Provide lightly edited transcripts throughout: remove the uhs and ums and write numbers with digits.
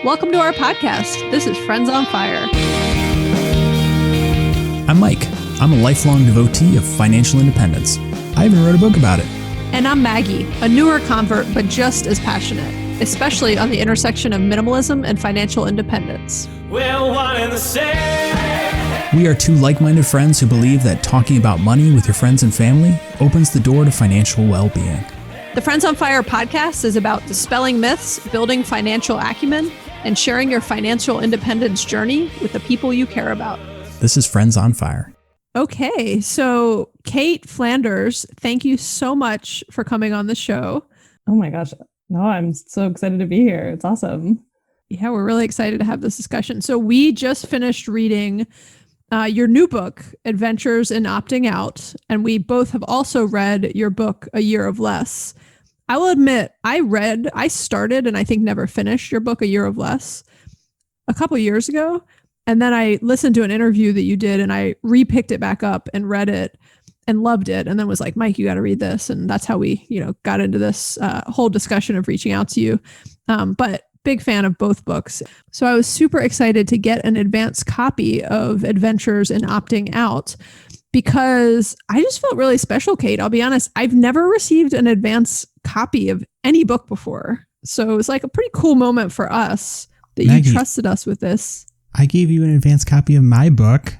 Welcome to our podcast. This is Friends on Fire. I'm Mike. I'm a lifelong devotee of financial independence. I even wrote a book about it. And I'm Maggie, a newer convert, but just as passionate, especially on the intersection of minimalism and financial independence. We're one and the same. We are two like-minded friends who believe that talking about money with your friends and family opens the door to financial well-being. The Friends on Fire podcast is about dispelling myths, building financial acumen, and sharing your financial independence journey with the people you care about. This is Friends on Fire. Okay, so Cait Flanders, thank you so much for coming on the show. Oh my gosh. No, I'm so excited to be here. It's awesome. Yeah, we're really excited to have this discussion. So we just finished reading your new book, Adventures in Opting Out, and we both have also read your book, A Year of Less. I will admit, I started and I think never finished your book, A Year of Less, a couple years ago. And then I listened to an interview that you did and I repicked it back up and read it and loved it. And then was like, Mike, you got to read this. And that's how we, got into this whole discussion of reaching out to you. But big fan of both books. So I was super excited to get an advanced copy of Adventures in Opting Out because I just felt really special, Cait. I'll be honest, I've never received an advanced copy of any book before. So it was like a pretty cool moment for us that Maggie, you trusted us with this. I gave you an advanced copy of my book.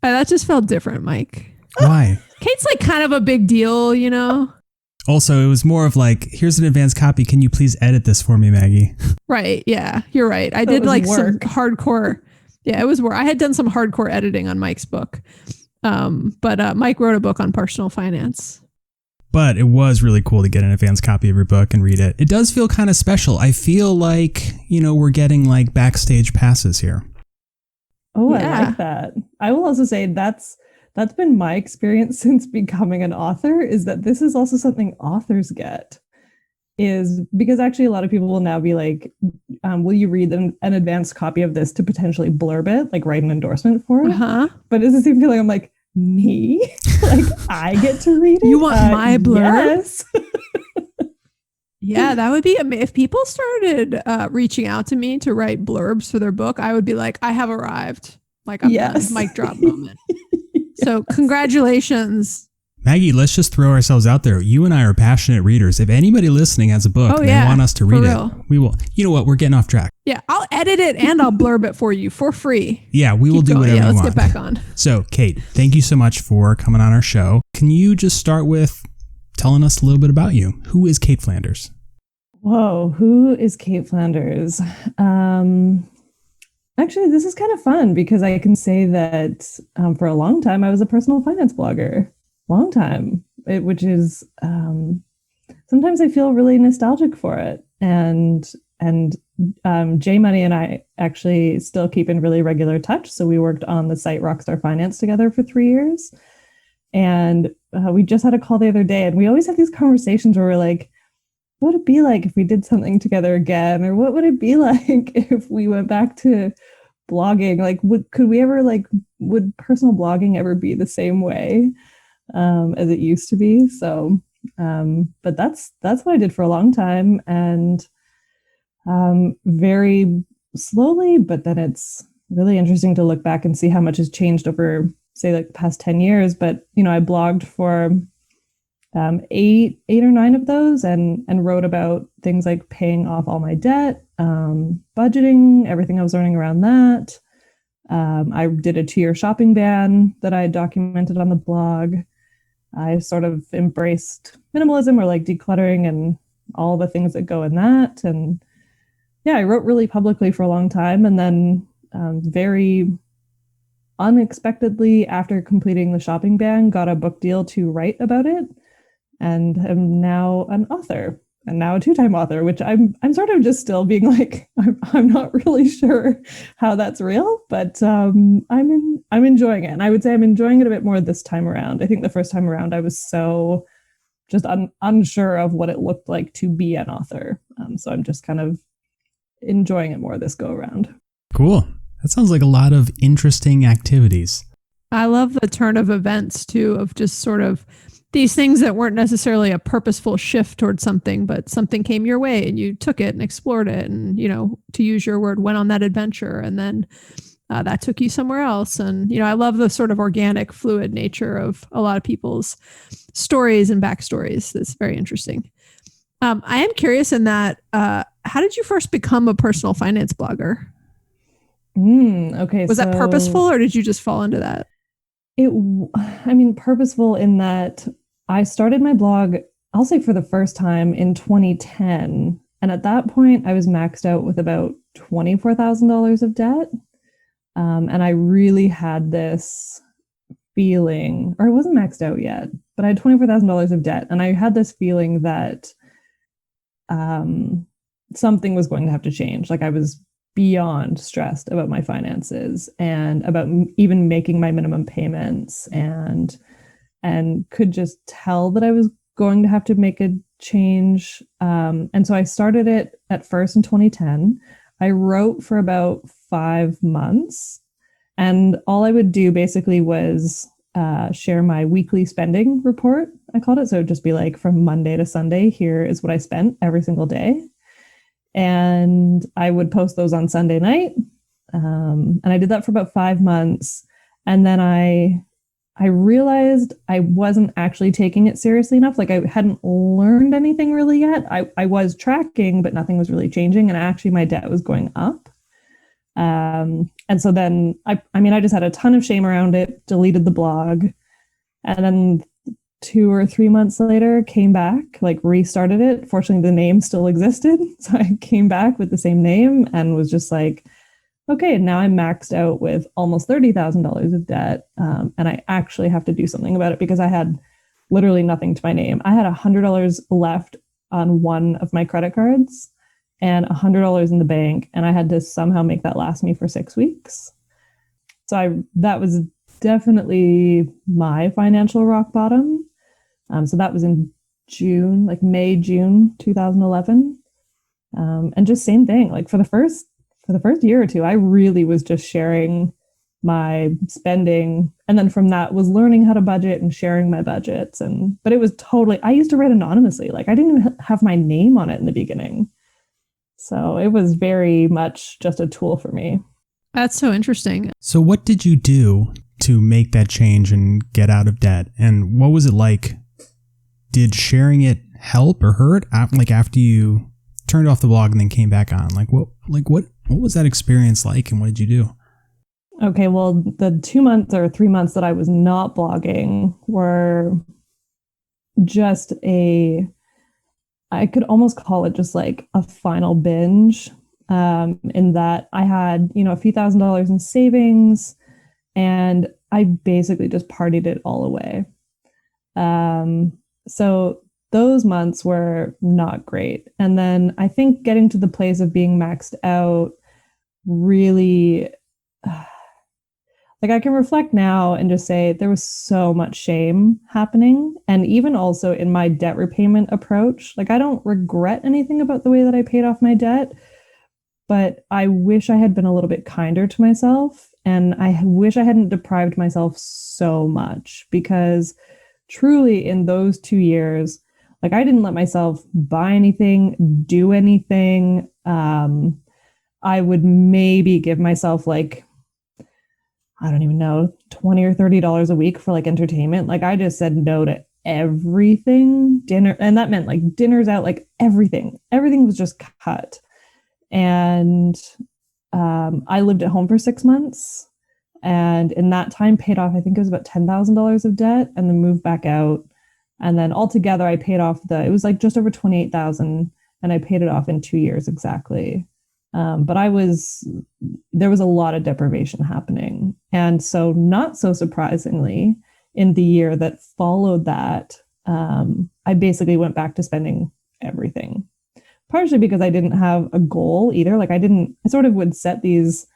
That just felt different, Mike. Why? Cait's like kind of a big deal, Also, it was more of like, here's an advanced copy. Can you please edit this for me, Maggie? Right. Yeah, you're right. I did like some hardcore. Yeah, it was work. I had done some hardcore editing on Mike's book. But Mike wrote a book on personal finance. But it was really cool to get an advanced copy of your book and read it. It does feel kind of special. I feel like, we're getting like backstage passes here. Oh, yeah. I like that. I will also say that's been my experience since becoming an author, is that this is also something authors get, is because actually a lot of people will now be like, will you read an advanced copy of this to potentially blurb it, like write an endorsement for it? Uh-huh. But it doesn't seem feeling, I'm like, me? Like I get to read it? You want my blurb? Yes. Yeah, that would be, if people started reaching out to me to write blurbs for their book, I would be like, I have arrived. Like I'm done. Mic drop moment. Yes. So congratulations. Maggie, let's just throw ourselves out there. You and I are passionate readers. If anybody listening has a book and they want us to read it, we will. You know what? We're getting off track. Yeah, I'll edit it and I'll blurb it for you for free. Yeah, we will do whatever you want. Let's get back on. So, Cait, thank you so much for coming on our show. Can you just start with telling us a little bit about you? Who is Cait Flanders? Whoa, who is Cait Flanders? Actually, this is kind of fun because I can say that for a long time, I was a personal finance blogger. Long time, which is sometimes I feel really nostalgic for it. And Jay Money and I actually still keep in really regular touch. So we worked on the site Rockstar Finance together for 3 years. And we just had a call the other day. And we always have these conversations where we're like, what would it be like if we did something together again? Or what would it be like if we went back to blogging? Like, would personal blogging ever be the same way as it used to be? So, but that's what I did for a long time. And very slowly, but then it's really interesting to look back and see how much has changed over, say, like the past 10 years. But, I blogged for 8 or 9 of those and wrote about things like paying off all my debt, budgeting, everything I was learning around that. I did a 2-year shopping ban that I documented on the blog. I sort of embraced minimalism or like decluttering and all the things that go in that. And yeah, I wrote really publicly for a long time. And then very unexpectedly, after completing the shopping ban, got a book deal to write about it. And am now an author, and now a 2-time author, which I'm sort of just still being like, I'm not really sure how that's real, but I'm enjoying it. And I would say I'm enjoying it a bit more this time around. I think the first time around I was so just unsure of what it looked like to be an author. So I'm just kind of enjoying it more this go around. Cool. That sounds like a lot of interesting activities. I love the turn of events too, of just sort of these things that weren't necessarily a purposeful shift towards something, but something came your way and you took it and explored it and, to use your word, went on that adventure, and then that took you somewhere else. And, I love the sort of organic, fluid nature of a lot of people's stories and backstories. That's very interesting. I am curious in that, how did you first become a personal finance blogger? Okay. Was that purposeful, or did you just fall into that? Purposeful in that I started my blog, I'll say for the first time in 2010. And at that point, I was maxed out with about $24,000 of debt. And I really had this feeling, or I wasn't maxed out yet, but I had $24,000 of debt. And I had this feeling that something was going to have to change. Like I was beyond stressed about my finances and about even making my minimum payments, and could just tell that I was going to have to make a change. And so I started it at first in 2010. I wrote for about 5 months, and all I would do basically was share my weekly spending report, I called it. So it'd just be like from Monday to Sunday, here is what I spent every single day. And I would post those on Sunday night. And I did that for about 5 months. And then I realized I wasn't actually taking it seriously enough. Like I hadn't learned anything really yet. I was tracking, but nothing was really changing. And actually my debt was going up. And so then I just had a ton of shame around it, deleted the blog. And then 2 or 3 months later, came back, like restarted it. Fortunately, the name still existed. So I came back with the same name and was just like, okay, now I'm maxed out with almost $30,000 of debt. And I actually have to do something about it because I had literally nothing to my name. I had $100 left on one of my credit cards and $100 in the bank. And I had to somehow make that last me for 6 weeks. So that was definitely my financial rock bottom. So that was in June, like May, June 2011. And just same thing, like for the first year or two, I really was just sharing my spending. And then from that was learning how to budget and sharing my budgets. But it was totally, I used to write anonymously. Like I didn't even have my name on it in the beginning. So it was very much just a tool for me. That's so interesting. So what did you do to make that change and get out of debt? And what was it like? Did sharing it help or hurt? Like after you turned off the blog and then came back on, what was that experience like, and what did you do? Okay, well, the 2 months or 3 months that I was not blogging were just I could almost call it just like a final binge, in that I had, a few $1,000s in savings, and I basically just partied it all away. So those months were not great. And then I think getting to the place of being maxed out really, like I can reflect now and just say there was so much shame happening. And even also in my debt repayment approach, like I don't regret anything about the way that I paid off my debt, but I wish I had been a little bit kinder to myself. And I wish I hadn't deprived myself so much, because truly in those 2 years, like I didn't let myself buy anything, do anything. I would maybe give myself like, I don't even know, $20 or $30 a week for like entertainment. Like I just said no to everything, dinner. And that meant like dinners out, like everything was just cut. And I lived at home for 6 months. And in that time paid off, I think it was about $10,000 of debt, and then moved back out. And then altogether I paid off it was like just over 28,000, and I paid it off in 2 years exactly. But there was a lot of deprivation happening. And so not so surprisingly, in the year that followed that, I basically went back to spending everything, partially because I didn't have a goal either. Like I sort of would set these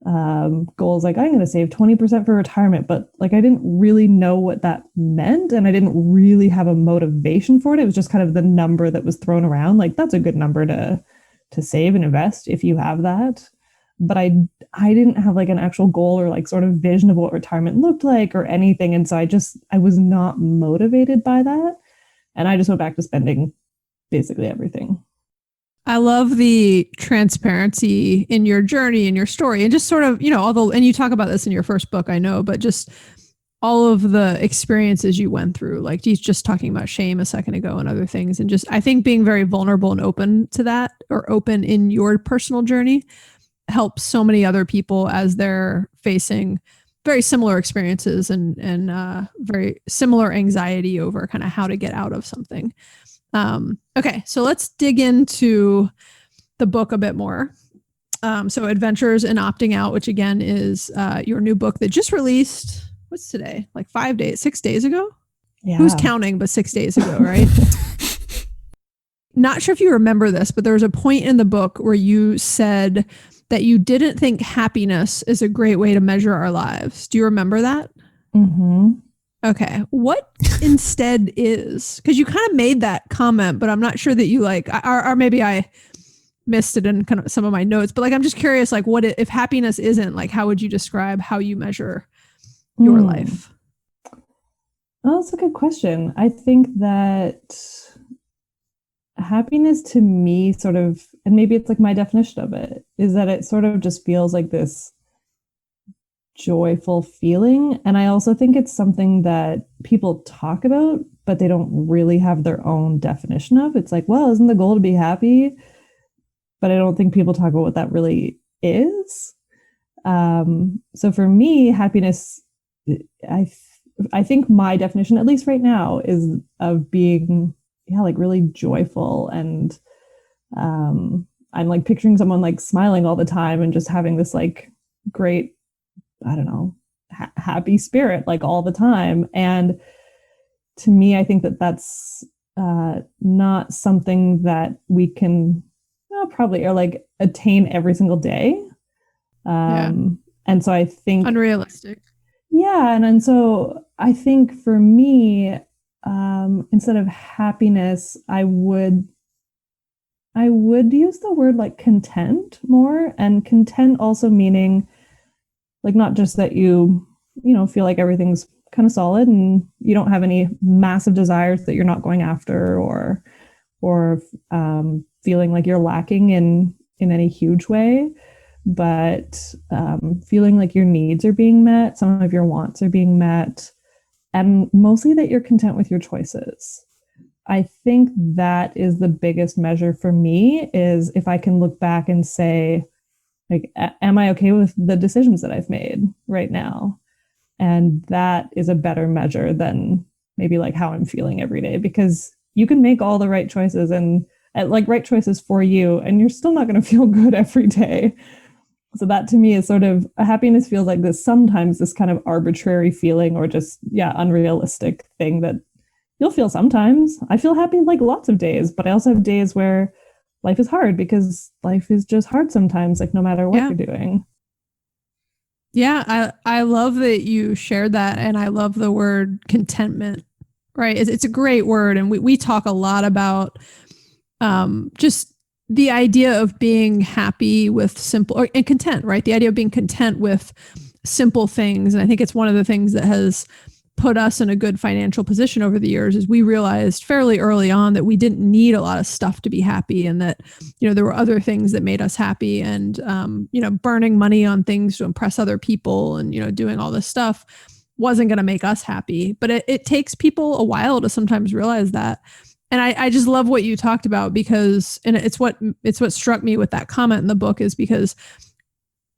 goals, like I'm going to save 20% for retirement, but like I didn't really know what that meant, and I didn't really have a motivation for it. It was just kind of the number that was thrown around, like that's a good number to save and invest if you have that. but I didn't have like an actual goal or like sort of vision of what retirement looked like or anything. And so I was not motivated by that. And I just went back to spending basically everything. I love the transparency in your journey and your story, and just sort of, and you talk about this in your first book, I know, but just all of the experiences you went through, like he's just talking about shame a second ago and other things. And just, I think being very vulnerable and open to that, or open in your personal journey, helps so many other people as they're facing very similar experiences and very similar anxiety over kind of how to get out of something. Okay, so let's dig into the book a bit more. So Adventures in Opting Out, which again is your new book that just released, what's today? Like 6 days ago? Yeah. Who's counting, but 6 days ago, right? Not sure if you remember this, but there was a point in the book where you said that you didn't think happiness is a great way to measure our lives. Do you remember that? Mm-hmm. Okay. What instead is? Because you kind of made that comment, but I'm not sure that you or maybe I missed it in kind of some of my notes, but like, I'm just curious, like what if happiness isn't, like, how would you describe how you measure your life? Well, that's a good question. I think that happiness to me sort of, and maybe it's like my definition of it, is that it sort of just feels like this joyful feeling. And I also think it's something that people talk about, but they don't really have their own definition of. It's like, well, isn't the goal to be happy? But I don't think people talk about what that really is. So for me, happiness, I think my definition, at least right now, is of being like really joyful, and I'm like picturing someone like smiling all the time and just having this like great, I don't know, happy spirit like all the time. And to me, I think that that's not something that we can probably or like attain every single day. And so I think unrealistic. Yeah, and so I think for me, instead of happiness, I would use the word like content more, and content also meaning like not just that you feel like everything's kind of solid and you don't have any massive desires that you're not going after, or feeling like you're lacking in any huge way, but feeling like your needs are being met, some of your wants are being met, and mostly that you're content with your choices. I think that is the biggest measure for me, is if I can look back and say, like, am I okay with the decisions that I've made right now? And that is a better measure than maybe like how I'm feeling every day, because you can make all the right choices and like right choices for you, and you're still not going to feel good every day. So that to me is sort of, a happiness feels like this, sometimes this kind of arbitrary feeling, or just, unrealistic thing that you'll feel sometimes. I feel happy like lots of days, but I also have days where life is hard, because life is just hard sometimes, like no matter what you're doing. Yeah, I love that you shared that. And I love the word contentment, right? It's a great word. And we talk a lot about just the idea of being happy with simple and content, right? The idea of being content with simple things. And I think it's one of the things that has put us in a good financial position over the years, is we realized fairly early on that we didn't need a lot of stuff to be happy, and that, there were other things that made us happy, and, burning money on things to impress other people and, doing all this stuff wasn't going to make us happy. But it takes people a while to sometimes realize that. And I just love what you talked about, because, and it's what struck me with that comment in the book, is because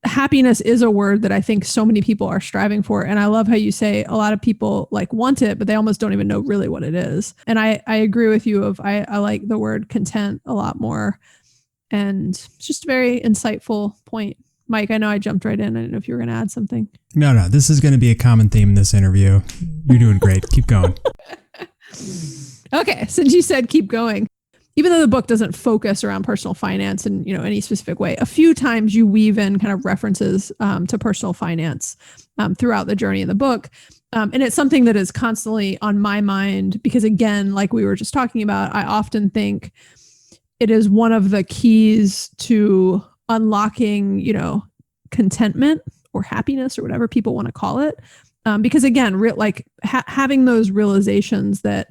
happiness is a word that I think so many people are striving for. And I love how you say a lot of people like want it, but they almost don't even know really what it is. And I agree with you I like the word content a lot more. And it's just a very insightful point. Mike, I know I jumped right in. I don't know if you were going to add something. No, this is going to be a common theme in this interview. You're doing great. Keep going. Okay, since you said keep going, even though the book doesn't focus around personal finance in any specific way, a few times you weave in kind of references to personal finance throughout the journey in the book. And it's something that is constantly on my mind, because again, like we were just talking about, I often think it is one of the keys to unlocking, contentment or happiness or whatever people want to call it. Because again, having those realizations that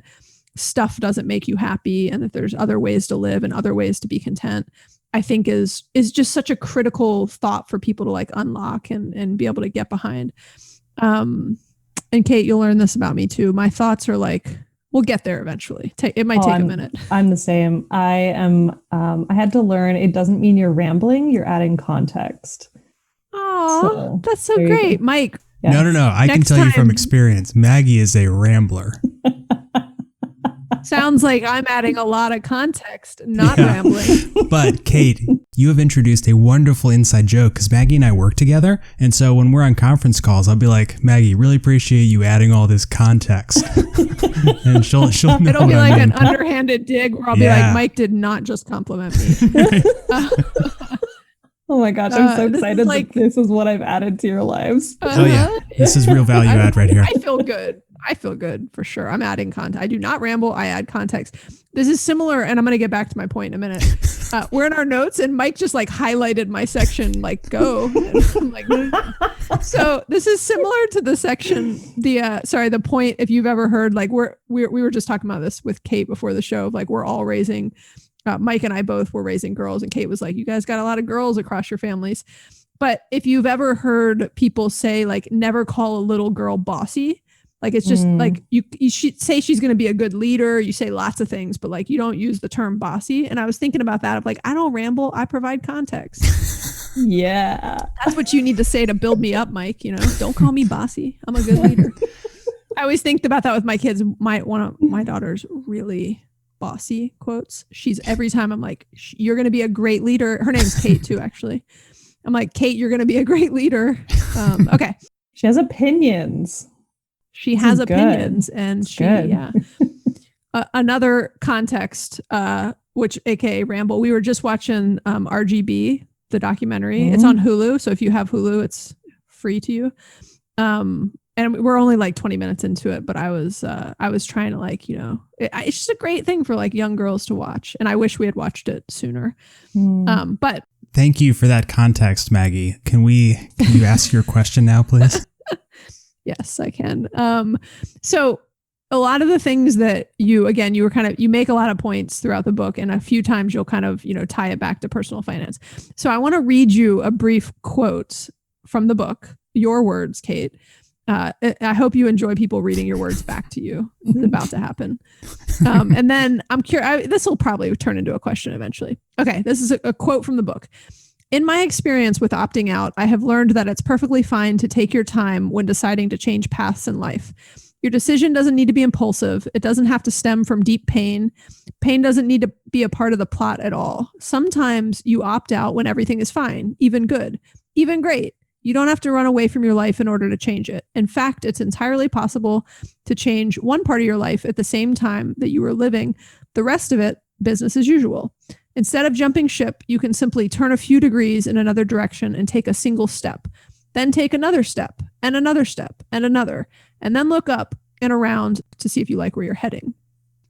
stuff doesn't make you happy and that there's other ways to live and other ways to be content, I think is just such a critical thought for people to like unlock and be able to get behind. And Cait, you'll learn this about me too. My thoughts are like, we'll get there eventually. It might take a minute. I'm the same. I had to learn it doesn't mean you're rambling, you're adding context. Oh, that's so great. Mike. Yeah. No. I can tell you from experience, Maggie is a rambler. Sounds like I'm adding a lot of context, not rambling. But Cait, you have introduced a wonderful inside joke because Maggie and I work together. And so when we're on conference calls, I'll be like, Maggie, really appreciate you adding all this context. And she'll know. It'll be like an underhanded dig where I'll be like, Mike did not just compliment me. Oh my gosh, I'm so excited that this is what I've added to your lives. Oh yeah, this is real value add right here. I feel good for sure. I'm adding content. I do not ramble. I add context. This is similar, and I'm going to get back to my point in a minute. We're in our notes, and Mike just like highlighted my section, like go. I'm like, so this is similar to the section. The point. If you've ever heard, like we were just talking about this with Cait before the show. Like we're all raising. Mike and I both were raising girls, and Cait was like, you guys got a lot of girls across your families. But if you've ever heard people say like, never call a little girl bossy, like it's just like you should say she's going to be a good leader. You say lots of things, but like you don't use the term bossy. And I was thinking about that of like, I don't ramble. I provide context. Yeah. That's what you need to say to build me up, Mike. You know, don't call me bossy. I'm a good leader. I always think about that with my kids. One of my daughters really bossy quotes. She's every time I'm like, you're going to be a great leader. Her name's Cait too, actually. I'm like, Cait, you're going to be a great leader. Okay. She has opinions. She has opinions and another context, which AKA ramble. We were just watching RGB, the documentary. It's on Hulu. So if you have Hulu, it's free to you. And we're only like 20 minutes into it, but I was trying to like, you know, it's just a great thing for like young girls to watch. And I wish we had watched it sooner. But thank you for that context, Maggie. Can you ask your question now, please? Yes, I can. So a lot of the things that you make a lot of points throughout the book, and a few times you'll kind of, you know, tie it back to personal finance. So I want to read you a brief quote from the book, your words, Cait. I hope you enjoy people reading your words back to you. It's about to happen. And then I'm curious, this will probably turn into a question eventually. Okay, this is a quote from the book. In my experience with opting out, I have learned that it's perfectly fine to take your time when deciding to change paths in life. Your decision doesn't need to be impulsive. It doesn't have to stem from deep pain. Pain doesn't need to be a part of the plot at all. Sometimes you opt out when everything is fine, even good, even great. You don't have to run away from your life in order to change it. In fact, it's entirely possible to change one part of your life at the same time that you were living the rest of it business as usual. Instead of jumping ship, you can simply turn a few degrees in another direction and take a single step. Then take another step and another step and another, and then look up and around to see if you like where you're heading.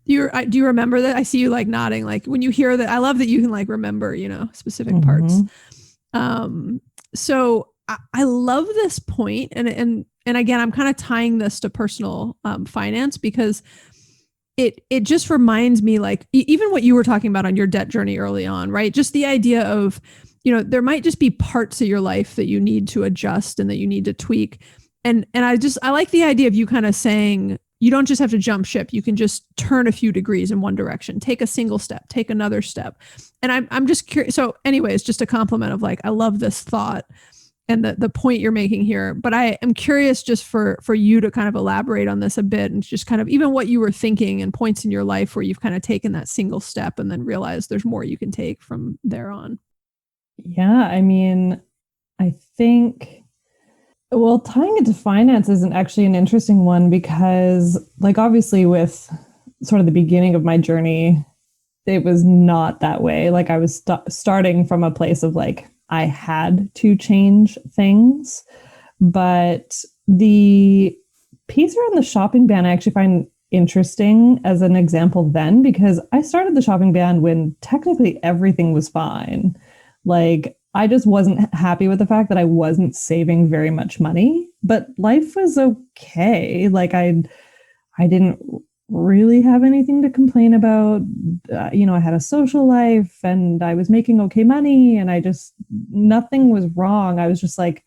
Do you remember that? I see you like nodding. Like when you hear that, I love that you can like remember, you know, specific parts. So I love this point, and again, I'm kind of tying this to personal finance because it just reminds me, like even what you were talking about on your debt journey early on, right? Just the idea of, you know, there might just be parts of your life that you need to adjust and that you need to tweak, and I like the idea of you kind of saying you don't just have to jump ship. You can just turn a few degrees in one direction, take a single step, take another step, and I'm just curious. So, anyways, just a compliment of like I love this thought. And the point you're making here, but I am curious just for you to kind of elaborate on this a bit and just kind of even what you were thinking and points in your life where you've kind of taken that single step and then realized there's more you can take from there on. Yeah, I mean, I think, well, tying it to finance isn't actually an interesting one because like obviously with sort of the beginning of my journey, it was not that way. Like I was starting from a place of like, I had to change things, but the piece around the shopping ban I actually find interesting as an example then, because I started the shopping ban when technically everything was fine. Like I just wasn't happy with the fact that I wasn't saving very much money, but life was okay. Like I didn't really have anything to complain about. I had a social life and I was making okay money, and nothing was wrong. I was just like,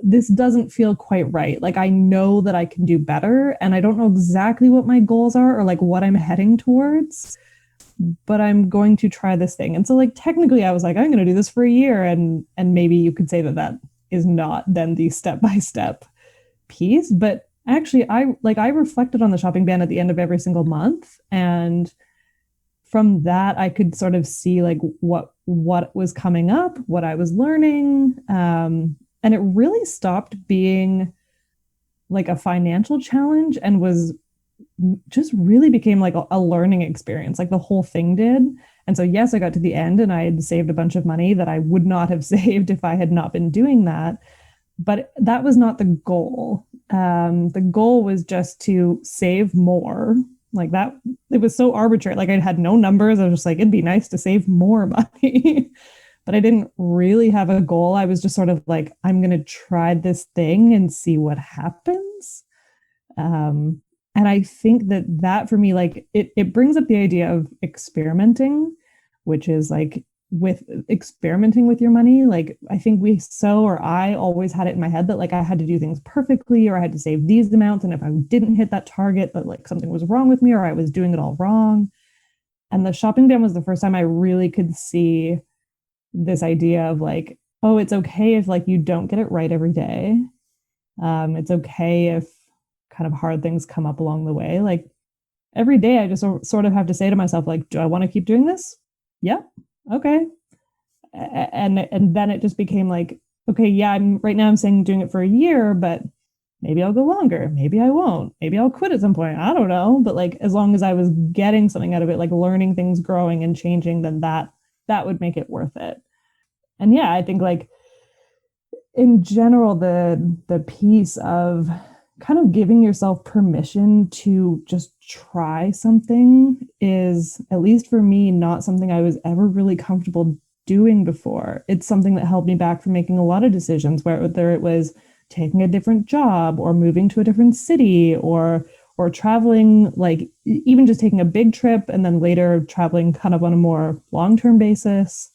this doesn't feel quite right. Like, I know that I can do better, and I don't know exactly what my goals are or like what I'm heading towards, but I'm going to try this thing. And so like technically I was like, I'm going to do this for a year, and maybe you could say that is not then the step-by-step piece. But actually I reflected on the shopping ban at the end of every single month, and from that I could sort of see like what was coming up, what I was learning, and it really stopped being like a financial challenge and was just really became like a learning experience. Like the whole thing did. And so yes, I got to the end and I had saved a bunch of money that I would not have saved if I had not been doing that. But that was not the goal. The goal was just to save more. Like that, it was so arbitrary. Like I had no numbers. I was just like, it'd be nice to save more money. But I didn't really have a goal. I was just sort of like, I'm going to try this thing and see what happens. And I think that for me, like it brings up the idea of experimenting, which is like with experimenting with your money. Like I think I always had it in my head that like I had to do things perfectly, or I had to save these amounts. And if I didn't hit that target, that like something was wrong with me, or I was doing it all wrong. And the shopping ban was the first time I really could see this idea of like, oh, it's okay if like you don't get it right every day. It's okay if kind of hard things come up along the way. Like every day I just sort of have to say to myself, like, do I want to keep doing this? Yeah. Okay. And then it just became like, okay, yeah, I'm saying doing it for a year, but maybe I'll go longer. Maybe I won't. Maybe I'll quit at some point. I don't know. But like, as long as I was getting something out of it, like learning things, growing and changing, then that would make it worth it. And yeah, I think like in general, the piece of kind of giving yourself permission to just try something is, at least for me, not something I was ever really comfortable doing before. It's something that held me back from making a lot of decisions, whether it was taking a different job or moving to a different city or traveling, like even just taking a big trip and then later traveling kind of on a more long-term basis.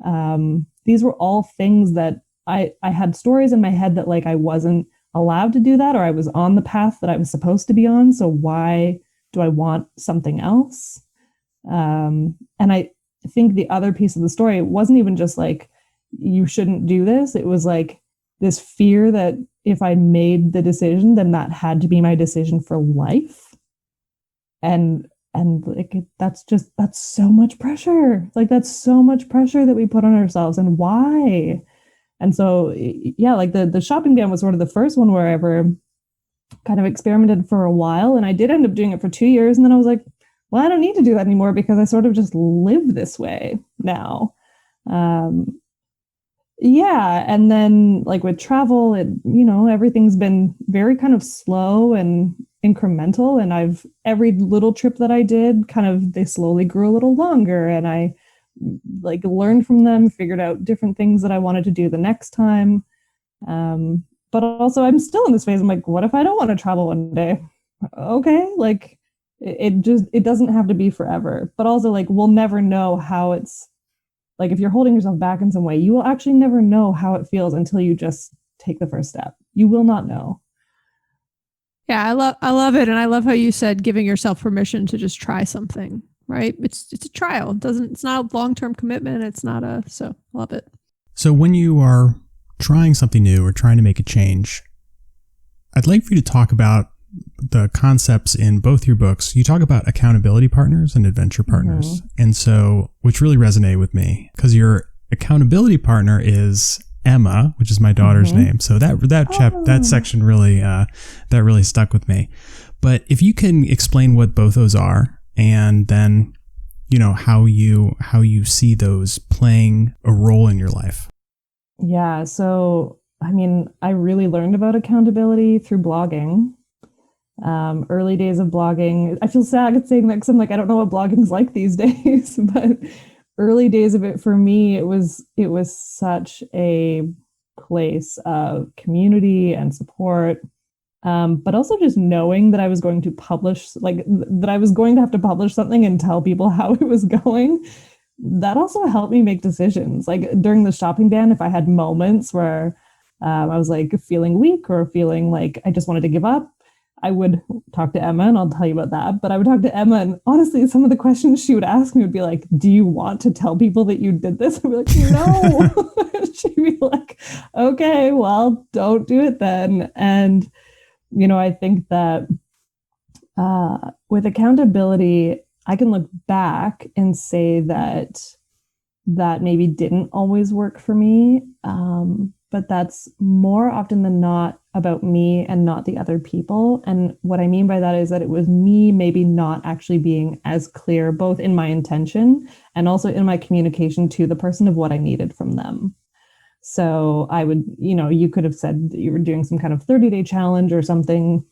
These were all things that I had stories in my head that like I wasn't allowed to do that, or I was on the path that I was supposed to be on. So why do I want something else? And I think the other piece of the story, it wasn't even just like, you shouldn't do this. It was like this fear that if I made the decision, then that had to be my decision for life. And like, that's so much pressure. Like, that's so much pressure that we put on ourselves, and why? And so, yeah, like the shopping ban was sort of the first one where I ever kind of experimented for a while. And I did end up doing it for 2 years. And then I was like, well, I don't need to do that anymore because I sort of just live this way now. Yeah. And then like with travel, everything's been very kind of slow and incremental. And every little trip that I did they slowly grew a little longer, and I like learned from them, figured out different things that I wanted to do the next time. But also I'm still in this phase. I'm like, what if I don't want to travel one day? Okay. Like it doesn't have to be forever, but also like, we'll never know how it's like, if you're holding yourself back in some way, you will actually never know how it feels until you just take the first step. You will not know. Yeah. I love it. And I love how you said giving yourself permission to just try something. Right. It's a trial. It's not a long-term commitment. So I love it. So when you are trying something new or trying to make a change, I'd like for you to talk about the concepts in both your books. You talk about accountability partners and adventure partners. Mm-hmm. And so, which really resonated with me, because your accountability partner is Emma, which is my daughter's mm-hmm. name. So that section really, that really stuck with me. But if you can explain what both those are, and then, how you see those playing a role in your life. Yeah. So, I mean, I really learned about accountability through blogging. Early days of blogging. I feel sad saying that because I'm like, I don't know what blogging's like these days, but early days of it, for me, it was such a place of community and support. But also just knowing that I was going to publish, like that I was going to have to publish something and tell people how it was going. That also helped me make decisions. Like during the shopping ban, if I had moments where I was like feeling weak or feeling like I just wanted to give up, I would talk to Emma, and I'll tell you about that. But I would talk to Emma, and honestly, some of the questions she would ask me would be like, do you want to tell people that you did this? I'd be like, no. She'd be like, okay, well, don't do it then. And, you know, I think that with accountability, I can look back and say that maybe didn't always work for me. But that's more often than not about me and not the other people. And what I mean by that is that it was me maybe not actually being as clear, both in my intention and also in my communication to the person of what I needed from them. So I would, you know, you could have said that you were doing some kind of 30-day challenge or something.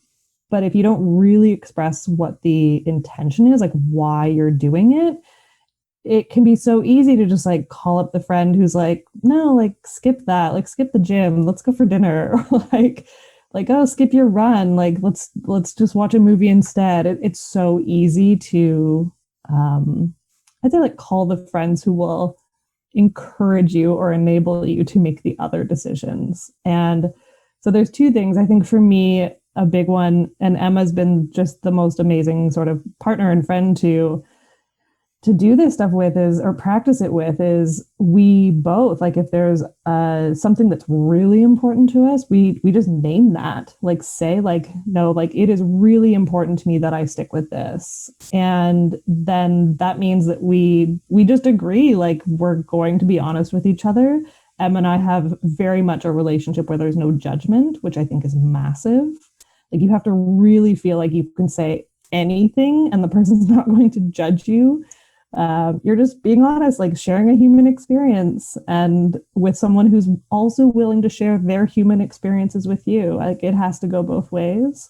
But if you don't really express what the intention is, like why you're doing it, it can be so easy to just like call up the friend who's like, no, like skip that, like skip the gym, let's go for dinner, or like, oh, skip your run, like let's just watch a movie instead. It's so easy to, I'd say like call the friends who will encourage you or enable you to make the other decisions. And so there's two things. I think for me, a big one, and Emma's been just the most amazing sort of partner and friend to do this stuff with is, or practice it with, is we both, like if there's something that's really important to us, we just name that, like say like, no, like it is really important to me that I stick with this. And then that means that we just agree, like we're going to be honest with each other. Em and I have very much a relationship where there's no judgment, which I think is massive. Like you have to really feel like you can say anything and the person's not going to judge you. You're just being honest, like sharing a human experience, and with someone who's also willing to share their human experiences with you. Like it has to go both ways.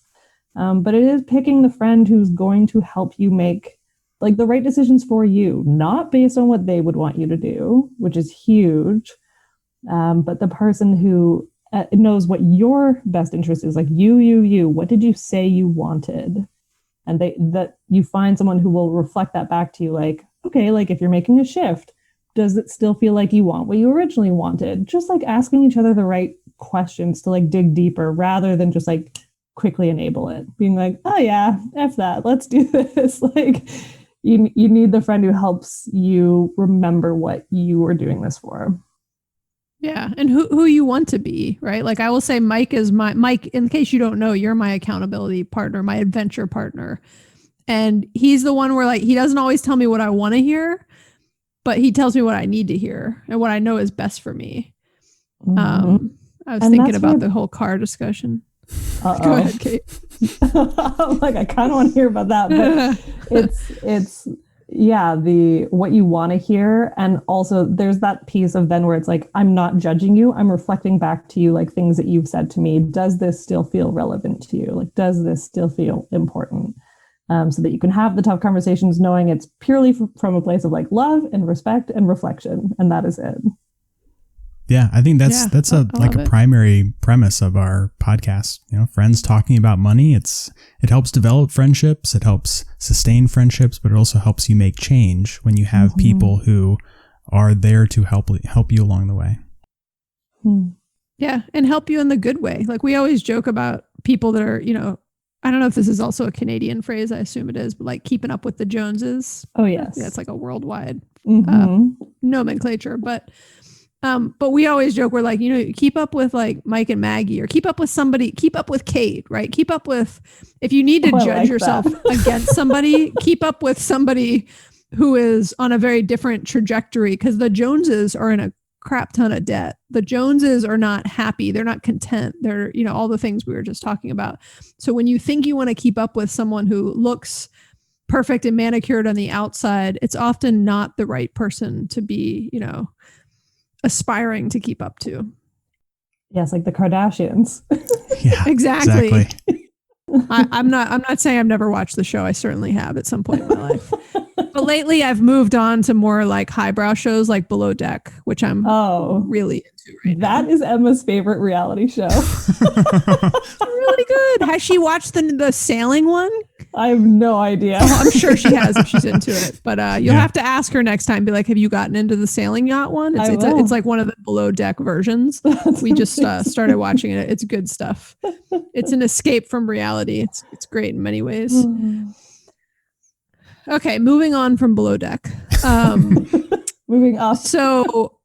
But it is picking the friend who's going to help you make like the right decisions for you, not based on what they would want you to do, which is huge. But the person who knows what your best interest is, like you, what did you say you wanted? And that you find someone who will reflect that back to you, like, okay, like if you're making a shift, does it still feel like you want what you originally wanted? Just like asking each other the right questions to like dig deeper rather than just like quickly enable it. Being like, oh yeah, F that, let's do this. Like you need the friend who helps you remember what you were doing this for. Yeah. And who you want to be, right? Like I will say Mike, in case you don't know, you're my accountability partner, my adventure partner. And he's the one where like, he doesn't always tell me what I want to hear, but he tells me what I need to hear and what I know is best for me. Mm-hmm. I was thinking about the whole car discussion. Uh-oh. Go ahead, Cait. I'm like, I kind of want to hear about that, but it's yeah, what you want to hear. And also there's that piece of then where it's like, I'm not judging you. I'm reflecting back to you, like things that you've said to me. Does this still feel relevant to you? Like, does this still feel important? So that you can have the tough conversations knowing it's purely from a place of like love and respect and reflection. And that is it. Yeah, I think that's a primary premise of our podcast. You know, friends talking about money. It helps develop friendships. It helps sustain friendships, but it also helps you make change when you have people who are there to help you along the way. Yeah, and help you in the good way. Like we always joke about people that are, you know, I don't know if this is also a Canadian phrase. I assume it is, but like keeping up with the Joneses. Oh yes, yeah, it's like a worldwide nomenclature, but we always joke, we're like, you know, keep up with like Mike and Maggie, or keep up with somebody, keep up with Cait, right? Keep up with, if you need to judge yourself against somebody, keep up with somebody who is on a very different trajectory, because the Joneses are in a crap ton of debt. The Joneses are not happy. They're not content. They're, you know, all the things we were just talking about. So when you think you want to keep up with someone who looks perfect and manicured on the outside, it's often not the right person to be, you know, aspiring to keep up to. Yes, like the Kardashians. Yeah, exactly. I'm not saying I've never watched the show. I certainly have at some point in my life. But lately I've moved on to more like highbrow shows like Below Deck, which I'm really into right now. That is Emma's favorite reality show. It's really good. Has she watched the sailing one? I have no idea. Oh, I'm sure she has if she's into it. But you'll have to ask her next time. Be like, have you gotten into the sailing yacht one? It's like one of the Below Deck versions. We just started watching it. It's good stuff. It's an escape from reality. It's great in many ways. Okay, moving on from Below Deck. Moving up. So,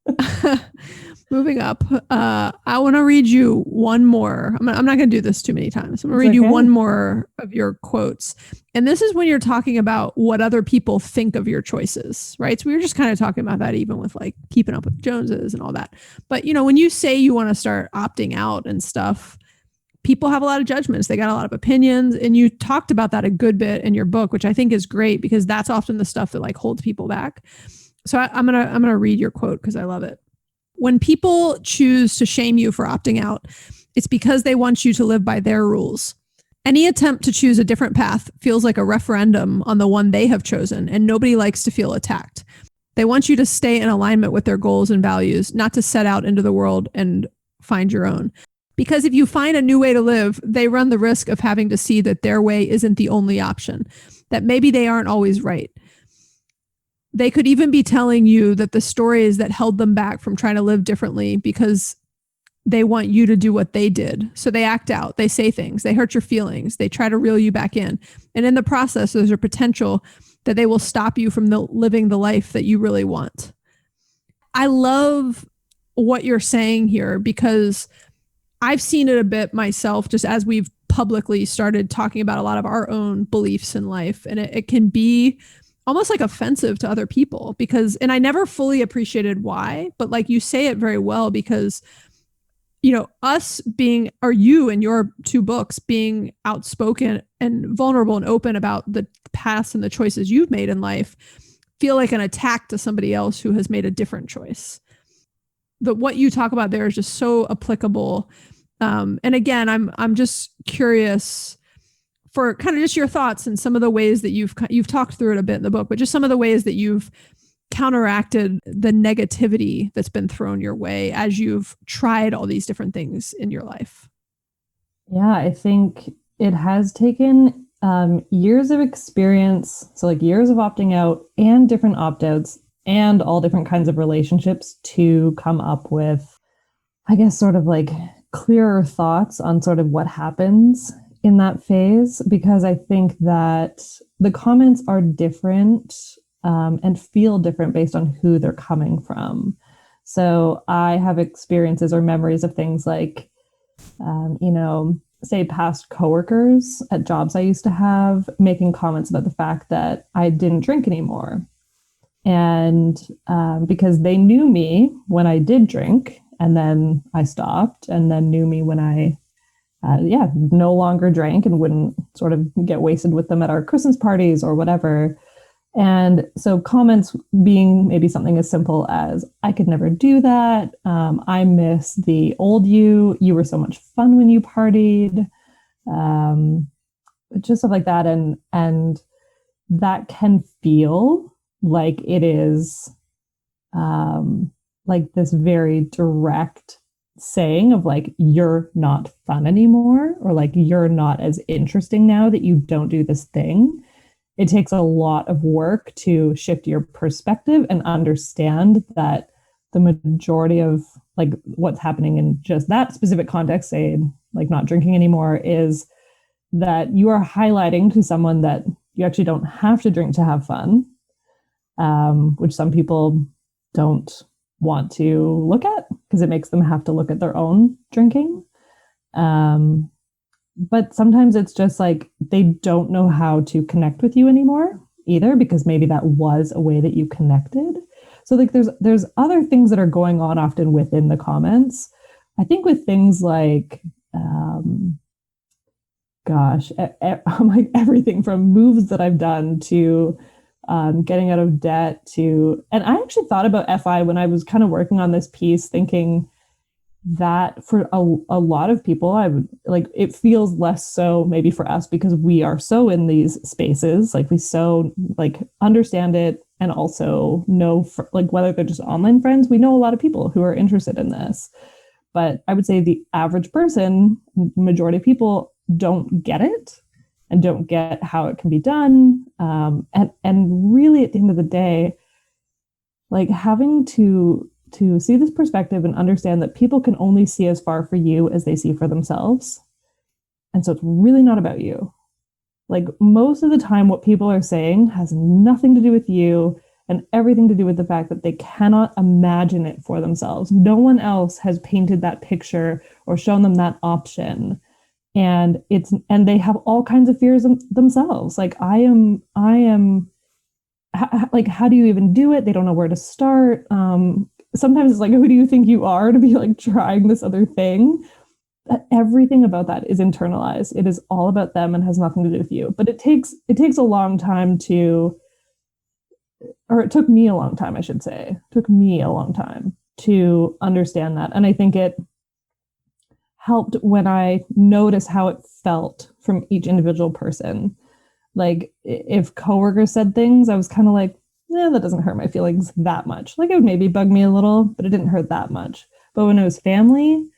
moving up. I want to read you one more. I'm not going to do this too many times. I'm going to read you one more of your quotes. And this is when you're talking about what other people think of your choices, right? So we were just kind of talking about that even with like keeping up with the Joneses and all that. But, you know, when you say you want to start opting out and stuff, people have a lot of judgments. They got a lot of opinions. And you talked about that a good bit in your book, which I think is great because that's often the stuff that like holds people back. So I'm going to read your quote because I love it. When people choose to shame you for opting out, it's because they want you to live by their rules. Any attempt to choose a different path feels like a referendum on the one they have chosen, and nobody likes to feel attacked. They want you to stay in alignment with their goals and values, not to set out into the world and find your own. Because if you find a new way to live, they run the risk of having to see that their way isn't the only option, that maybe they aren't always right. They could even be telling you that the stories that held them back from trying to live differently because they want you to do what they did. So they act out, they say things, they hurt your feelings, they try to reel you back in. And in the process, there's a potential that they will stop you from living the life that you really want. I love what you're saying here because I've seen it a bit myself just as we've publicly started talking about a lot of our own beliefs in life. And it can be almost like offensive to other people because, and I never fully appreciated why, but like you say it very well because, you know, us being, or you in your two books being outspoken and vulnerable and open about the past and the choices you've made in life feel like an attack to somebody else who has made a different choice. What you talk about there is just so applicable. And again, I'm just curious for kind of just your thoughts and some of the ways that you've talked through it a bit in the book, but just some of the ways that you've counteracted the negativity that's been thrown your way as you've tried all these different things in your life. Yeah, I think it has taken years of experience. So like years of opting out and different opt-outs and all different kinds of relationships to come up with, I guess, sort of like clearer thoughts on sort of what happens in that phase, because I think that the comments are different and feel different based on who they're coming from. So I have experiences or memories of things like, say past coworkers at jobs I used to have making comments about the fact that I didn't drink anymore. And because they knew me when I did drink and then I stopped, and then knew me when I no longer drank and wouldn't sort of get wasted with them at our Christmas parties or whatever. And so comments being maybe something as simple as, I could never do that. I miss the old you. You were so much fun when you partied. Just stuff like that. And that can feel like it is like this very direct saying of like, you're not fun anymore, or like, you're not as interesting now that you don't do this thing. It takes a lot of work to shift your perspective and understand that the majority of like what's happening in just that specific context, say like not drinking anymore, is that you are highlighting to someone that you actually don't have to drink to have fun, which some people don't want to look at because it makes them have to look at their own drinking. But sometimes it's just like they don't know how to connect with you anymore either, because maybe that was a way that you connected. So like there's other things that are going on often within the comments. I think with things like, like everything from moves that I've done to getting out of debt to, and I actually thought about FI when I was kind of working on this piece, thinking, that for a lot of people, I would like, it feels less so maybe for us because we are so in these spaces, like we so like understand it and also know like whether they're just online friends, we know a lot of people who are interested in this. But I would say the average person, majority of people don't get it and don't get how it can be done. And really at the end of the day, like having to see this perspective and understand that people can only see as far for you as they see for themselves. And so it's really not about you. Like most of the time, what people are saying has nothing to do with you and everything to do with the fact that they cannot imagine it for themselves. No one else has painted that picture or shown them that option. And they have all kinds of fears themselves. Like I am like, how do you even do it? They don't know where to start. Sometimes it's like, who do you think you are to be like trying this other thing? Everything about that is internalized. It is all about them and has nothing to do with you. But it takes a long time it took me a long time, I should say. It took me a long time to understand that. And I think it helped when I noticed how it felt from each individual person. Like if coworkers said things, I was kind of like, that doesn't hurt my feelings that much. Like it would maybe bug me a little, but it didn't hurt that much. But when it was family,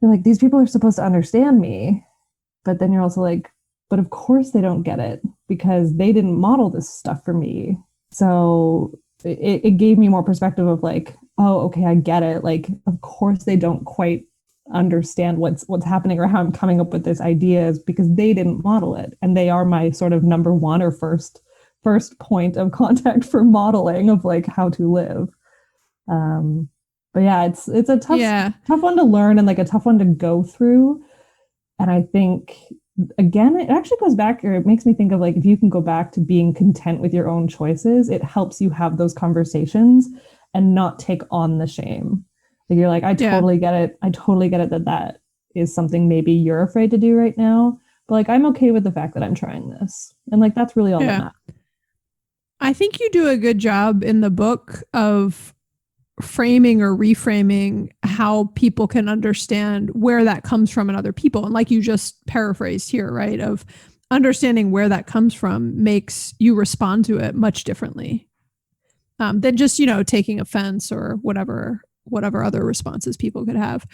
you're like, these people are supposed to understand me. But then you're also like, but of course they don't get it because they didn't model this stuff for me. So it gave me more perspective of like, oh, okay, I get it. Like, of course they don't quite understand what's happening or how I'm coming up with this idea is because they didn't model it. And they are my sort of number one or first point of contact for modeling of like how to live. But yeah, it's a tough one to learn and like a tough one to go through. And I think, again, it actually goes back, or it makes me think of like, if you can go back to being content with your own choices, it helps you have those conversations and not take on the shame. Like you're like, I totally get it. I totally get it that is something maybe you're afraid to do right now. But like, I'm okay with the fact that I'm trying this. And like, that's really all that matters. I think you do a good job in the book of framing or reframing how people can understand where that comes from in other people. And like you just paraphrased here, right? Of understanding where that comes from makes you respond to it much differently than just, taking offense or whatever other responses people could have.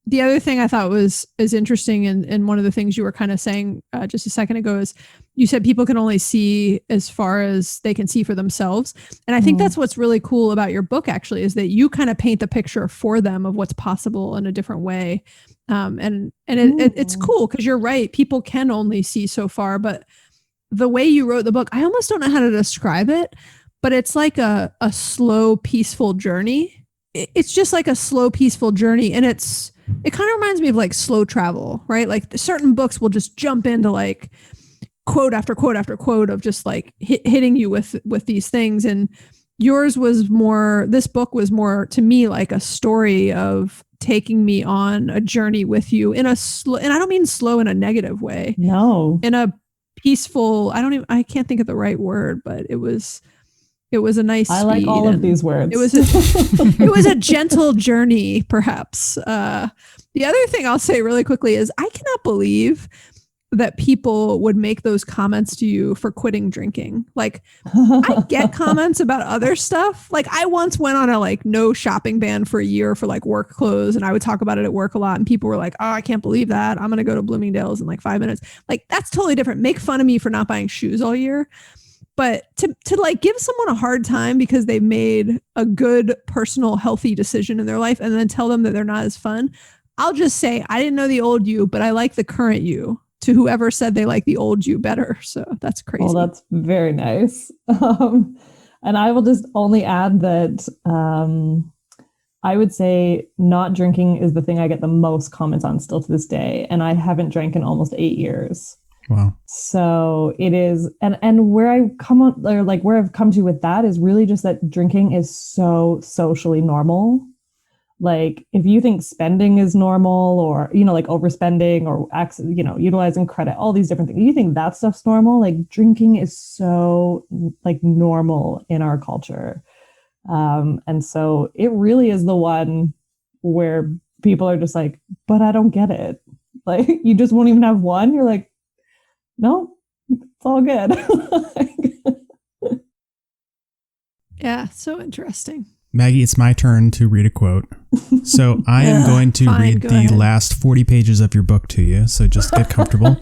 The other thing I thought is interesting, and one of the things you were kind of saying just a second ago is you said people can only see as far as they can see for themselves. And I think that's what's really cool about your book, actually, is that you kind of paint the picture for them of what's possible in a different way. It's cool because you're right. People can only see so far, but the way you wrote the book, I almost don't know how to describe it, but it's like a slow, peaceful journey. It's just like a slow, peaceful journey. And it kind of reminds me of like slow travel, right? Like certain books will just jump into like quote after quote after quote of just like hitting you with these things. And this book was more to me like a story of taking me on a journey with you in a slow, and I don't mean slow in a negative way. No. In a peaceful, I can't think of the right word, but it was a nice speed. I like all of these words. It was a gentle journey, perhaps. The other thing I'll say really quickly is I cannot believe that people would make those comments to you for quitting drinking. Like I get comments about other stuff. Like I once went on a like no shopping ban for a year for like work clothes. And I would talk about it at work a lot. And people were like, oh, I can't believe that. I'm going to go to Bloomingdale's in like 5 minutes. Like that's totally different. Make fun of me for not buying shoes all year. But to like give someone a hard time because they made a good personal healthy decision in their life and then tell them that they're not as fun. I'll just say, I didn't know the old you, but I like the current you, to whoever said they like the old you better. So that's crazy. Well, that's very nice. And I will just only add that I would say not drinking is the thing I get the most comments on still to this day. And I haven't drank in almost 8 years. Wow. So it is, and where I've come to with that is really just that drinking is so socially normal. Like if you think spending is normal or, like overspending or, utilizing credit, all these different things, you think that stuff's normal, like drinking is so like normal in our culture. And so it really is the one where people are just like, but I don't get it. Like, you just won't even have one. You're like, no, it's all good. Yeah, so interesting. Maggie, it's my turn to read a quote. So I am going to read the last 40 pages of your book to you. So just get comfortable.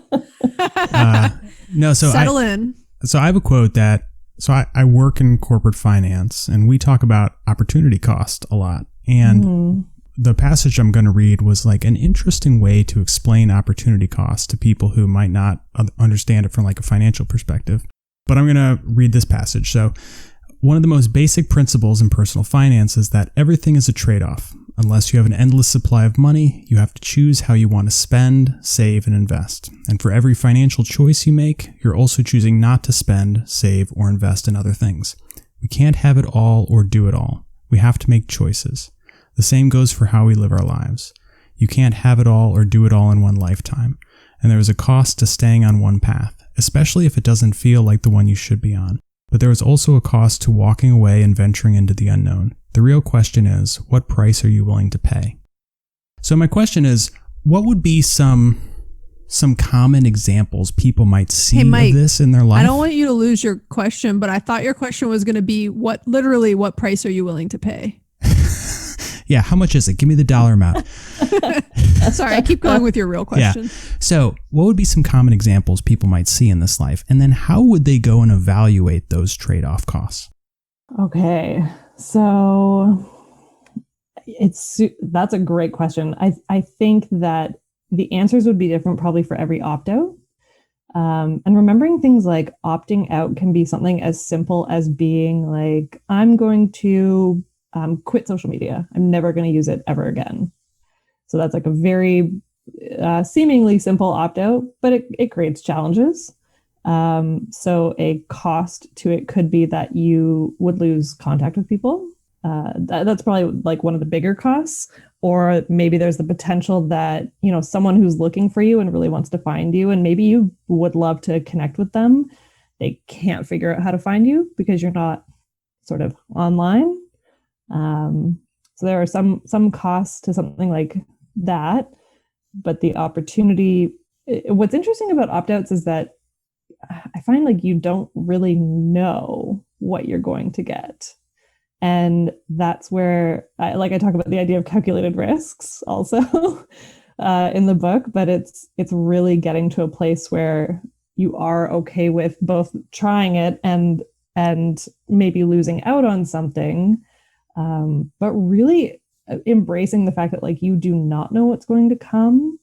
Settle in. So I have a quote that, I work in corporate finance and we talk about opportunity cost a lot. And the passage I'm going to read was like an interesting way to explain opportunity cost to people who might not understand it from like a financial perspective. But I'm going to read this passage. So one of the most basic principles in personal finance is that everything is a trade-off. Unless you have an endless supply of money, you have to choose how you want to spend, save, and invest. And for every financial choice you make, you're also choosing not to spend, save, or invest in other things. We can't have it all or do it all. We have to make choices. The same goes for how we live our lives. You can't have it all or do it all in one lifetime. And there is a cost to staying on one path, especially if it doesn't feel like the one you should be on. But there is also a cost to walking away and venturing into the unknown. The real question is, what price are you willing to pay? So my question is, what would be some common examples people might see Mike, of this in their life? I don't want you to lose your question, but I thought your question was going to be what price are you willing to pay? Yeah, how much is it? Give me the dollar amount. Sorry, I keep going with your real question. Yeah. So what would be some common examples people might see in this life? And then how would they go and evaluate those trade-off costs? Okay, so that's a great question. I think that the answers would be different probably for every opt-out. And remembering things like opting out can be something as simple as being like, I'm going to quit social media. I'm never going to use it ever again. So that's like a very seemingly simple opt-out, but it creates challenges. So a cost to it could be that you would lose contact with people. That's probably like one of the bigger costs. Or maybe there's the potential that, someone who's looking for you and really wants to find you, and maybe you would love to connect with them, they can't figure out how to find you because you're not sort of online. So there are some costs to something like that, but the opportunity, what's interesting about opt-outs is that I find like you don't really know what you're going to get. And that's where I talk about the idea of calculated risks also in the book, but it's really getting to a place where you are okay with both trying it and maybe losing out on something, but really embracing the fact that like you do not know what's going to come.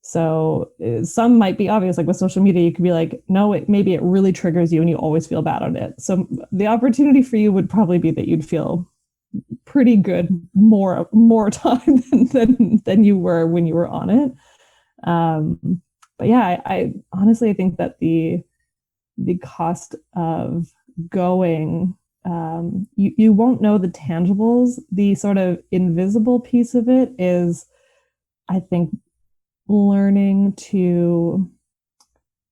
So some might be obvious, like with social media, you could be like, no, maybe it really triggers you and you always feel bad on it. So the opportunity for you would probably be that you'd feel pretty good more time than you were when you were on it. But yeah, I honestly, I think that the cost of going, you won't know the tangibles. The sort of invisible piece of it is, I think, learning to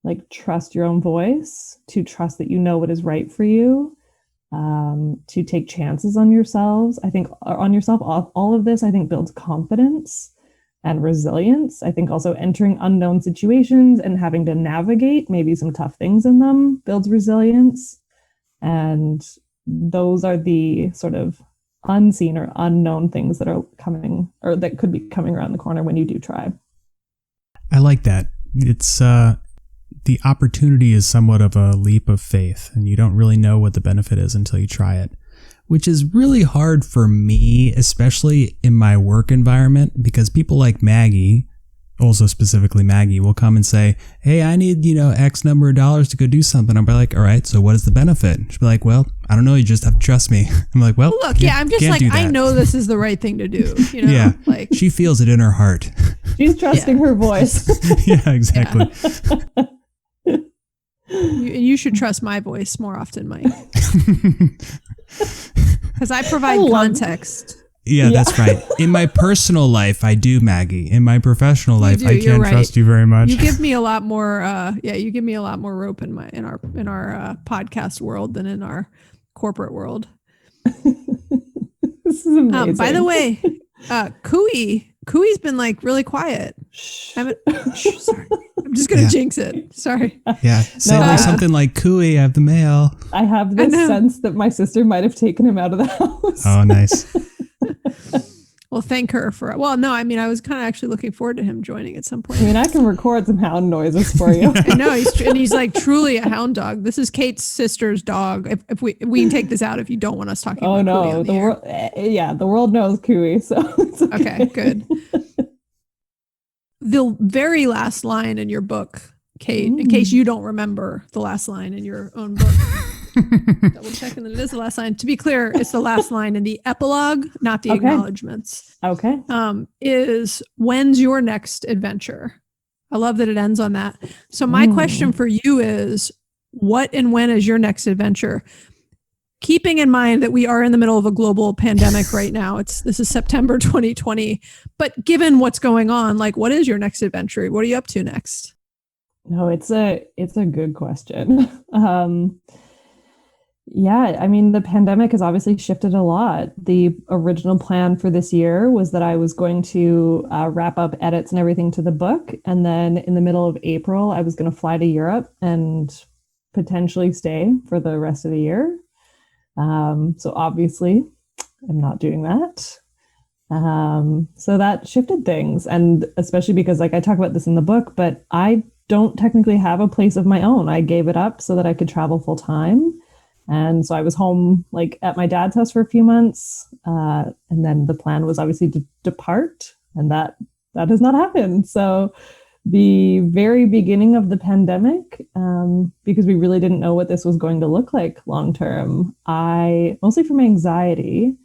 like trust your own voice, to trust that you know what is right for you, to take chances on yourselves. I think all of this, I think, builds confidence and resilience. I think also entering unknown situations and having to navigate maybe some tough things in them builds resilience. And those are the sort of unseen or unknown things that are coming, or that could be coming around the corner when you do try. I like that. It's the opportunity is somewhat of a leap of faith, and you don't really know what the benefit is until you try it, which is really hard for me, especially in my work environment, because people like Maggie, also specifically Maggie, will come and say, hey, I need, X number of dollars to go do something. I'm like, all right, so what is the benefit? She'll be like, well, I don't know. You just have to trust me. I'm like, well, look, yeah, I'm just like, I know this is the right thing to do. Yeah, like she feels it in her heart. She's trusting her voice. Yeah, exactly. Yeah. You should trust my voice more often, Mike. Because I provide context. Yeah, that's right. In my personal life, I do, Maggie. In my professional life, I can't trust you very much. You give me a lot more. You give me a lot more rope in our podcast world than in our corporate world. This is amazing. By the way, Cooey's been like really quiet. Sorry. I'm just gonna jinx it. Sorry. Yeah. Say something like, "Cooey, I have the mail." I have this sense that my sister might have taken him out of the house. Oh, nice. Well, thank her for. Well, no, I mean, I was kind of actually looking forward to him joining at some point. I mean, I can record some hound noises for you. I know he's like truly a hound dog. This is Cait's sister's dog. If we can take this out if you don't want us talking. Oh about no, the world knows Cooey, so it's okay. Okay, good. The very last line in your book, Cait, in case you don't remember the last line in your own book. Double checking that it is the last line. To be clear, it's the last line in the epilogue, not the acknowledgements. Okay. Is when's your next adventure? I love that it ends on that. So my question for you is, what and when is your next adventure? Keeping in mind that we are in the middle of a global pandemic right now. This is September 2020. But given what's going on, like, what is your next adventure? What are you up to next? No, it's a good question. Yeah, I mean, the pandemic has obviously shifted a lot. The original plan for this year was that I was going to wrap up edits and everything to the book. And then in the middle of April, I was going to fly to Europe and potentially stay for the rest of the year. So obviously, I'm not doing that. So that shifted things. And especially because, like, I talk about this in the book, but I don't technically have a place of my own. I gave it up so that I could travel full time. And so I was home like at my dad's house for a few months. And then the plan was obviously to depart, and that has not happened. So the very beginning of the pandemic, because we really didn't know what this was going to look like long term, I, mostly from anxiety,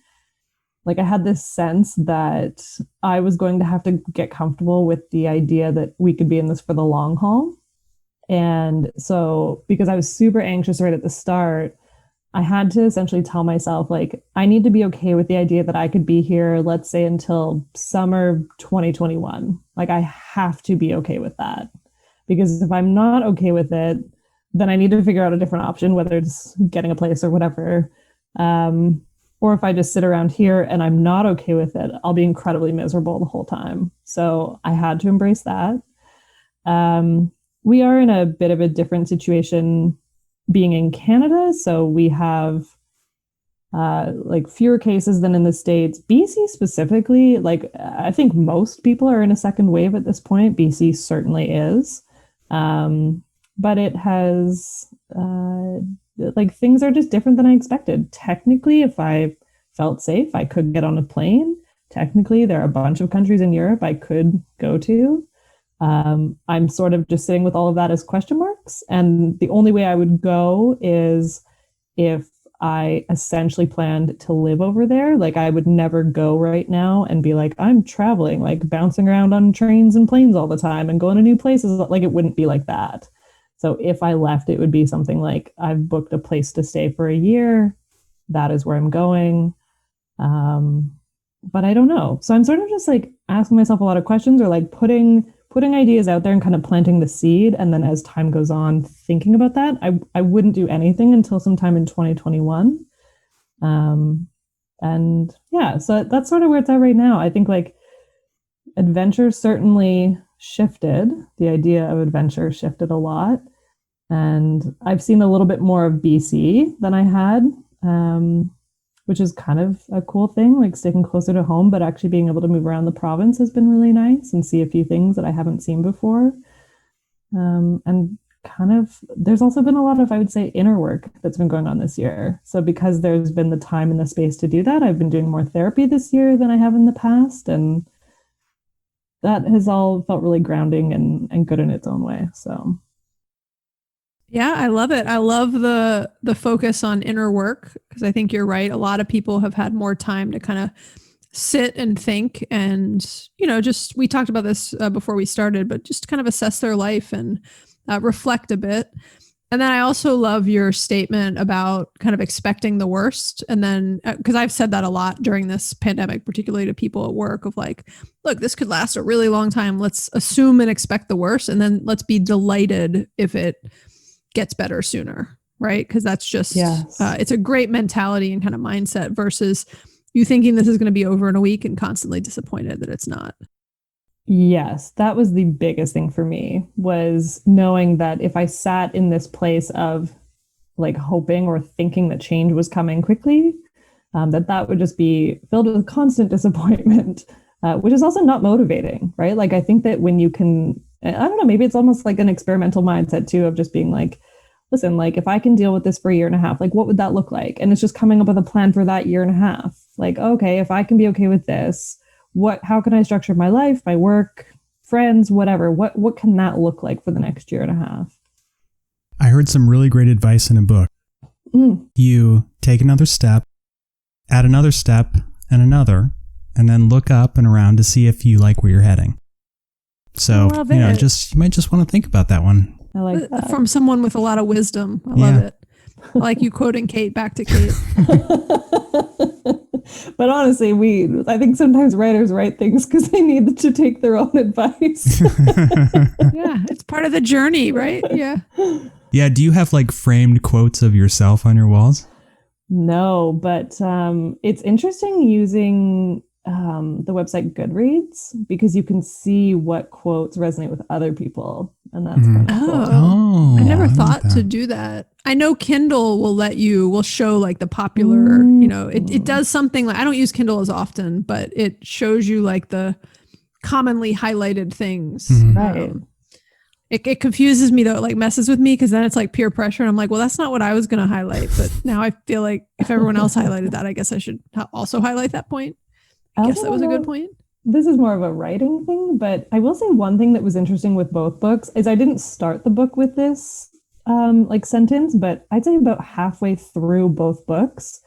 like I had this sense that I was going to have to get comfortable with the idea that we could be in this for the long haul. And so because I was super anxious right at the start, I had to essentially tell myself, like, I need to be okay with the idea that I could be here, let's say, until summer 2021. Like, I have to be okay with that. Because if I'm not okay with it, then I need to figure out a different option, whether it's getting a place or whatever. Or if I just sit around here and I'm not okay with it, I'll be incredibly miserable the whole time. So I had to embrace that. We are in a bit of a different situation being in Canada. So we have like fewer cases than in the States. BC specifically, like I think most people are in a second wave at this point. BC certainly is. But it has, like, things are just different than I expected. Technically, if I felt safe, I could get on a plane. Technically, there are a bunch of countries in Europe I could go to. I'm sort of just sitting with all of that as question marks. And the only way I would go is if I essentially planned to live over there. Like, I would never go right now and be like, I'm traveling, like bouncing around on trains and planes all the time and going to new places. Like, it wouldn't be like that. So if I left, it would be something like, I've booked a place to stay for a year. That is where I'm going. But I don't know. So I'm sort of just like asking myself a lot of questions, or like putting ideas out there and kind of planting the seed. And then as time goes on, thinking about that, I wouldn't do anything until sometime in 2021. And yeah, so that's sort of where it's at right now. I think like adventure certainly shifted. The idea of adventure shifted a lot. And I've seen a little bit more of BC than I had, which is kind of a cool thing, like sticking closer to home, but actually being able to move around the province has been really nice and see a few things that I haven't seen before. And kind of, there's also been a lot of, I would say, inner work that's been going on this year. So because there's been the time and the space to do that, I've been doing more therapy this year than I have in the past. And that has all felt really grounding and good in its own way. So yeah, I love it. I love the focus on inner work, because I think you're right. A lot of people have had more time to kind of sit and think and, just, we talked about this before we started, but just kind of assess their life and reflect a bit. And then I also love your statement about kind of expecting the worst. And then, because I've said that a lot during this pandemic, particularly to people at work, of like, look, this could last a really long time. Let's assume and expect the worst. And then let's be delighted if it gets better sooner, right? Because that's just, it's a great mentality and kind of mindset versus You thinking this is going to be over in a week and constantly disappointed that it's not. Yes, that was the biggest thing for me, was knowing that if I sat in this place of like hoping or thinking that change was coming quickly, that would just be filled with constant disappointment, which is also not motivating, right? Like, I think that when you can, I don't know, maybe it's almost like an experimental mindset too, of just being like, listen, like if I can deal with this for a year and a half, like what would that look like? And it's just coming up with a plan for that year and a half. Like, okay, if I can be okay with this, how can I structure my life, my work, friends, whatever? What can that look like for the next year and a half? I heard some really great advice in a book. You take another step, add another step and another, and then look up and around to see if you like where you're heading. So, you know, you might just want to think about that one. I like that. From someone with a lot of wisdom. I love it. I like you quoting Cait back to Cait. But honestly, I think sometimes writers write things because they need to take their own advice. Yeah, it's part of the journey, right? Yeah. Yeah. Do you have like framed quotes of yourself on your walls? No, but it's interesting using the website Goodreads, because you can see what quotes resonate with other people. And that's kind of cool. Oh, I never thought to do that. I know Kindle will show like the popular, you know, it does something like, I don't use Kindle as often, but it shows you like the commonly highlighted things. Right. It confuses me though. It like messes with me, because then it's like peer pressure. And I'm like, well, that's not what I was going to highlight. But now I feel like if everyone else highlighted that, I guess I should also highlight that point. I guess that was a good point. This is more of a writing thing, but I will say one thing that was interesting with both books is I didn't start the book with this like sentence, but I'd say about halfway through both books,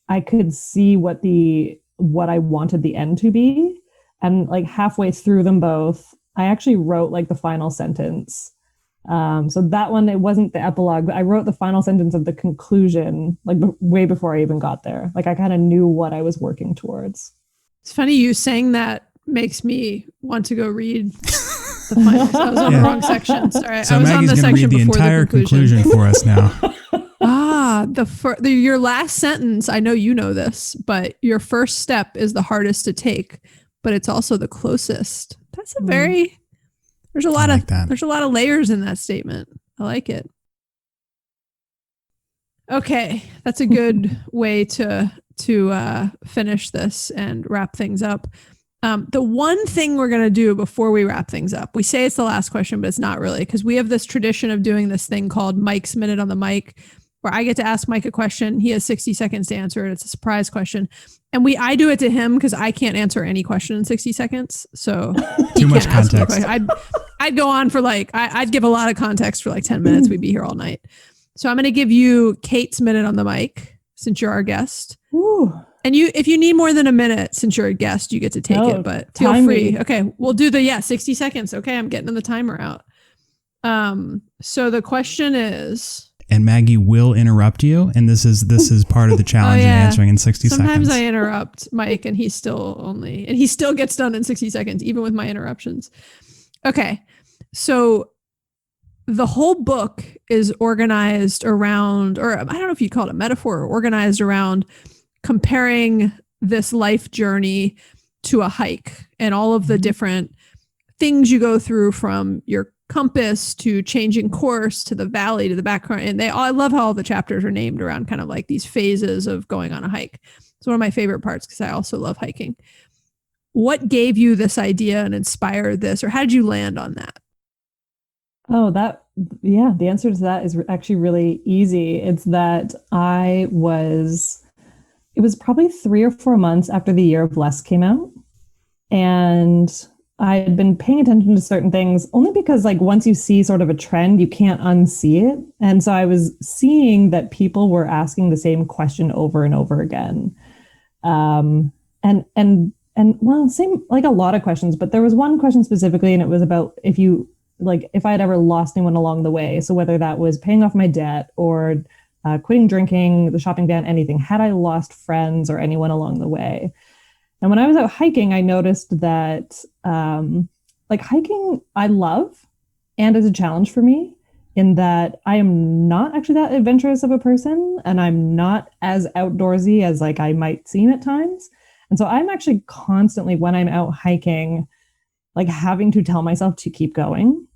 I could see what I wanted the end to be. And like halfway through them both, I actually wrote like the final sentence. So that one, it wasn't the epilogue, but I wrote the final sentence of the conclusion, like way before I even got there. Like I kind of knew what I was working towards. It's funny you saying that makes me want to go read the finals. I was on the wrong section. Sorry, So I was Maggie's on the going to section read the before entire the conclusion for us now. Your last sentence. I know you know this, but your first step is the hardest to take, but it's also the closest. That's a very. There's a lot of layers in that statement. I like it. Okay, that's a good way to finish this and wrap things up. The one thing we're going to do before we wrap things up, we say it's the last question, but it's not really, because we have this tradition of doing this thing called Mike's Minute on the Mic, where I get to ask Mike a question. He has 60 seconds to answer it. It's a surprise question. And I do it to him because I can't answer any question in 60 seconds. So too much context. I'd go on for I'd give a lot of context for like 10 minutes. We'd be here all night. So I'm going to give you Cait's Minute on the Mic, since you're our guest. Ooh. And if you need more than a minute, since you're a guest, you get to take it, but feel free. Me. Okay. We'll do 60 seconds. Okay. I'm getting the timer out. So the question is, and Maggie will interrupt you. And this is part of the challenge in answering in 60 seconds. Sometimes I interrupt Mike and he still gets done in 60 seconds, even with my interruptions. Okay. So the whole book is organized around, or I don't know if you call it a metaphor, or organized around comparing this life journey to a hike and all of the different things you go through, from your compass to changing course to the valley to the background. And I love how all the chapters are named around kind of like these phases of going on a hike. It's one of my favorite parts because I also love hiking. What gave you this idea and inspired this, or how did you land on that? Oh, the answer to that is actually really easy. It's that it was probably 3 or 4 months after The Year of Less came out. And I had been paying attention to certain things only because like once you see sort of a trend, you can't unsee it. And so I was seeing that people were asking the same question over and over again. And same, like a lot of questions, but there was one question specifically, and it was about if I had ever lost anyone along the way. So whether that was paying off my debt or quitting drinking, the shopping ban, anything, had I lost friends or anyone along the way? And when I was out hiking, I noticed that hiking I love and is a challenge for me. in that I am not actually that adventurous of a person, and I'm not as outdoorsy as like I might seem at times. And so I'm actually constantly, when I'm out hiking, like having to tell myself to keep going.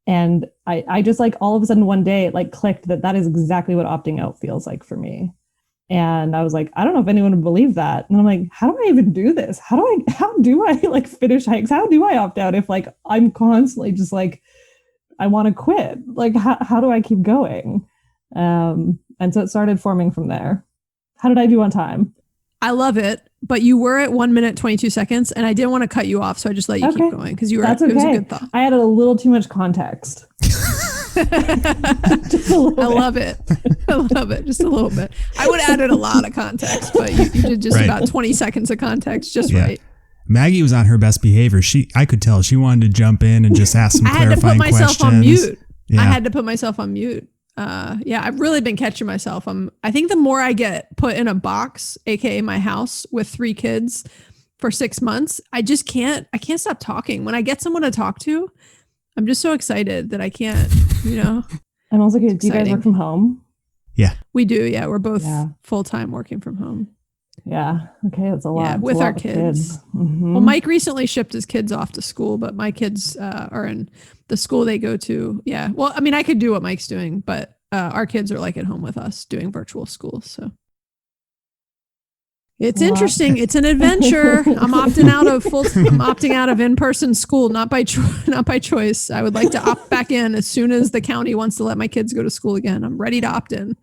And I just like all of a sudden one day it like clicked that is exactly what opting out feels like for me. And I was like, I don't know if anyone would believe that. And I'm like, how do I even do this? How do I like finish hikes? How do I opt out if like I'm constantly just like, I want to quit? Like, how do I keep going? And so it started forming from there. How did I do on time? I love it, but you were at 1 minute, 22 seconds, and I didn't want to cut you off, so I just let you keep going because you were. That's okay. It was a good thought. I added a little too much context. I love it. I love it. Just a little bit. I would have added a lot of context, but you did just about 20 seconds of context, just right. Maggie was on her best behavior. I could tell she wanted to jump in and just ask some clarifying questions. I had to put myself on mute. Yeah. I had to put myself on mute. I've really been catching myself. I think the more I get put in a box, aka my house, with 3 kids for 6 months, I can't stop talking. When I get someone to talk to, I'm just so excited that I can't, And also, do you guys work from home? Yeah. We do. Yeah. We're both full-time working from home. Yeah. Okay. That's a lot. Yeah, with our kids. Mm-hmm. Well, Mike recently shipped his kids off to school, but my kids are in the school they go to. Yeah. Well, I mean, I could do what Mike's doing, but our kids are like at home with us doing virtual school. So it's interesting. It's an adventure. I'm opting out of in-person school, not by choice. I would like to opt back in as soon as the county wants to let my kids go to school again. I'm ready to opt in.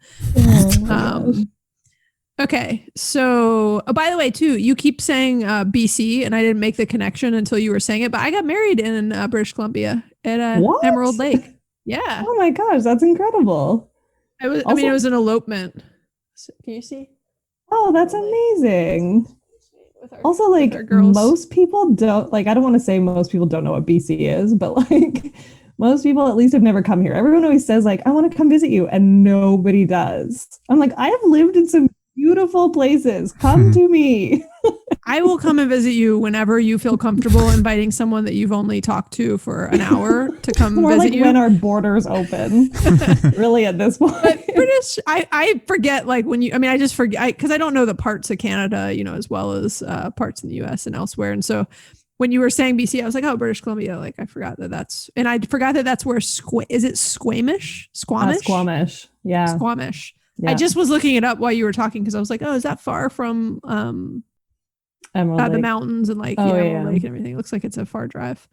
Okay. So, by the way, too, you keep saying BC, and I didn't make the connection until you were saying it, but I got married in British Columbia at Emerald Lake. Yeah. Oh my gosh, that's incredible. It was an elopement. Can you see? Oh, that's amazing. Also, like, girls. most people don't, like, I don't want to say most people don't know what BC is, but like most people at least have never come here. Everyone always says like, I want to come visit you, and nobody does. I'm like, I have lived in some beautiful places. Come to me. I will come and visit you whenever you feel comfortable inviting someone that you've only talked to for an hour to come More visit like you. When our borders open. Really at this point. But British, I forget like when you, I just forget because I don't know the parts of Canada, as well as parts in the US and elsewhere. And so when you were saying BC, I was like, oh, British Columbia. Like I forgot that's where is it Squamish? Squamish. Yeah. Squamish. Yeah. I just was looking it up while you were talking because I was like, oh, is that far from Emerald Lake. The mountains and like Emerald Lake and everything? It looks like it's a far drive.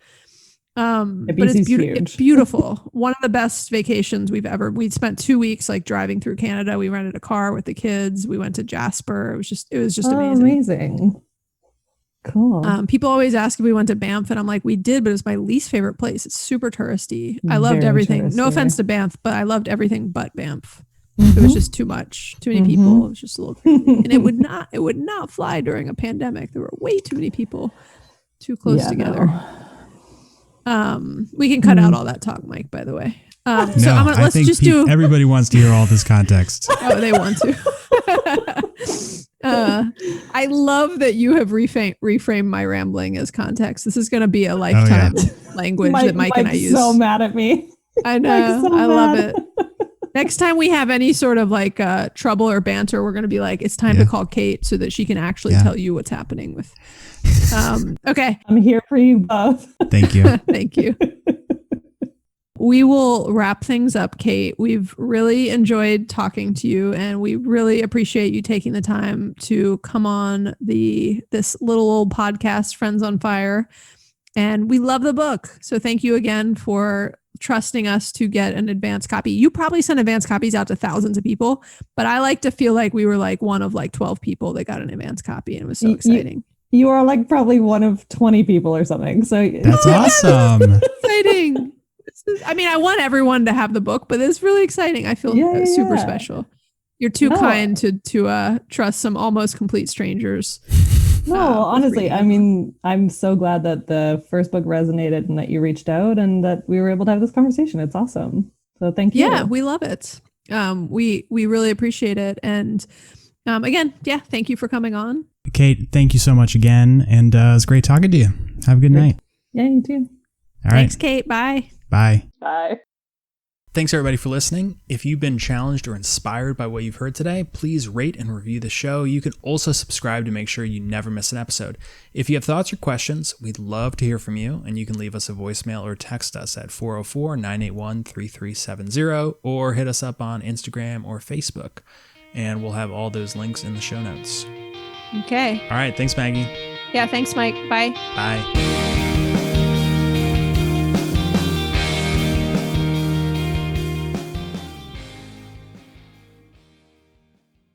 But it's it's beautiful. One of the best vacations we spent 2 weeks like driving through Canada. We rented a car with the kids. We went to Jasper. It was just amazing. Cool. People always ask if we went to Banff, and I'm like, we did, but it's my least favorite place. It's super touristy. I loved everything. Touristy. No offense to Banff, but I loved everything but Banff. It was just too much, too many people. It was just a little crazy. And it would not fly during a pandemic. There were way too many people too close together. No. We can cut out all that talk, Mike, by the way. Everybody wants to hear all this context. Oh, they want to. I love that you have reframed my rambling as context. This is going to be a lifetime language that Mike and I use. So mad at me. I know. I love it. Next time we have any sort of like trouble or banter, we're going to be like, it's time to call Cait so that she can actually tell you what's happening with. Okay. I'm here for you both. Thank you. Thank you. We will wrap things up, Cait. We've really enjoyed talking to you, and we really appreciate you taking the time to come on this little old podcast, Friends on Fire. And we love the book. So thank you again for trusting us to get an advanced copy. You probably sent advanced copies out to thousands of people, but I like to feel like we were like one of like 12 people that got an advanced copy, and it was so exciting. You are like probably one of 20 people or something. So that's awesome. Exciting. I want everyone to have the book, but it's really exciting. I feel super special. You're too kind to trust some almost complete strangers. No, honestly, I'm so glad that the first book resonated and that you reached out and that we were able to have this conversation. It's awesome. So thank you. Yeah, we love it. We really appreciate it. And again, thank you for coming on. Cait, thank you so much again. And it was great talking to you. Have a good night. Yeah, you too. All right. Thanks, Cait. Bye. Bye. Bye. Thanks everybody for listening. If you've been challenged or inspired by what you've heard today, please rate and review the show. You can also subscribe to make sure you never miss an episode. If you have thoughts or questions, we'd love to hear from you, and you can leave us a voicemail or text us at 404-981-3370 or hit us up on Instagram or Facebook, and we'll have all those links in the show notes. Okay. All right, thanks Maggie. Yeah, thanks Mike. Bye. Bye.